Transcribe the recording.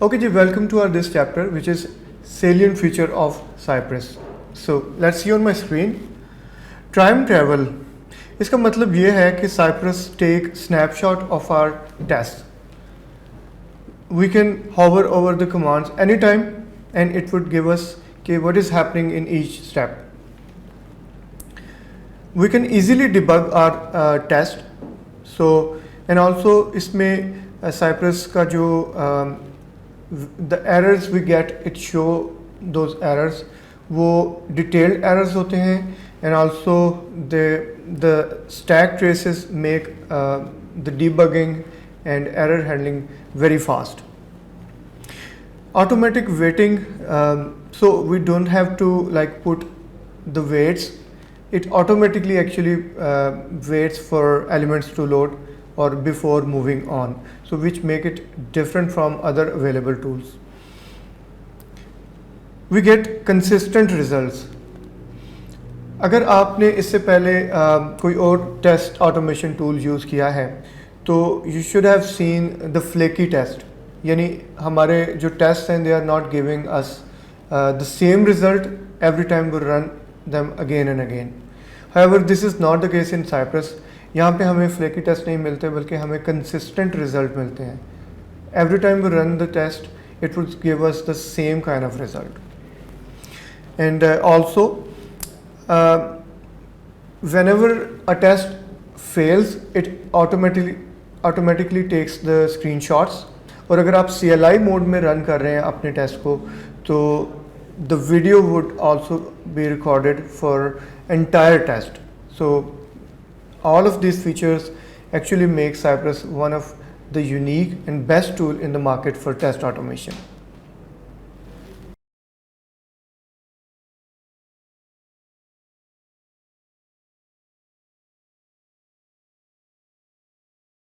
Okay ji, welcome to our this chapter which is salient feature of Cypress. So let's see on my screen. Time travel. इसका मतलब ये है कि Cypress take snapshot of our test. We can hover over the commands anytime and it would give us what is happening in each step. We can easily debug our test. So and also इसमें Cypress का जो the errors we get, it show those errors, वो detailed errors होते हैं, and also the stack traces make the debugging and error handling very fast. Automatic waiting, so we don't have to like put the waits. It automatically actually waits for elements to load or before moving on, so which make it different from other available tools. We get consistent results. अगर आपने इससे पहले कोई और test automation tool use किया है तो you should have seen the flaky test, यानी हमारे जो टेस्ट हैं they are not giving us the same result every time we run them again and again. However, this is not the case in Cypress. यहाँ पे हमें flaky test नहीं मिलते बल्कि हमें कंसिस्टेंट रिजल्ट मिलते हैं. Every time we run the test it would give us the same kind of result. And also whenever a test fails it automatically takes the screenshots. और अगर आप CLI मोड में रन कर रहे हैं अपने टेस्ट को तो the video would also be recorded for entire test. So all of these features actually make Cypress one of the unique and best tool in the market for test automation.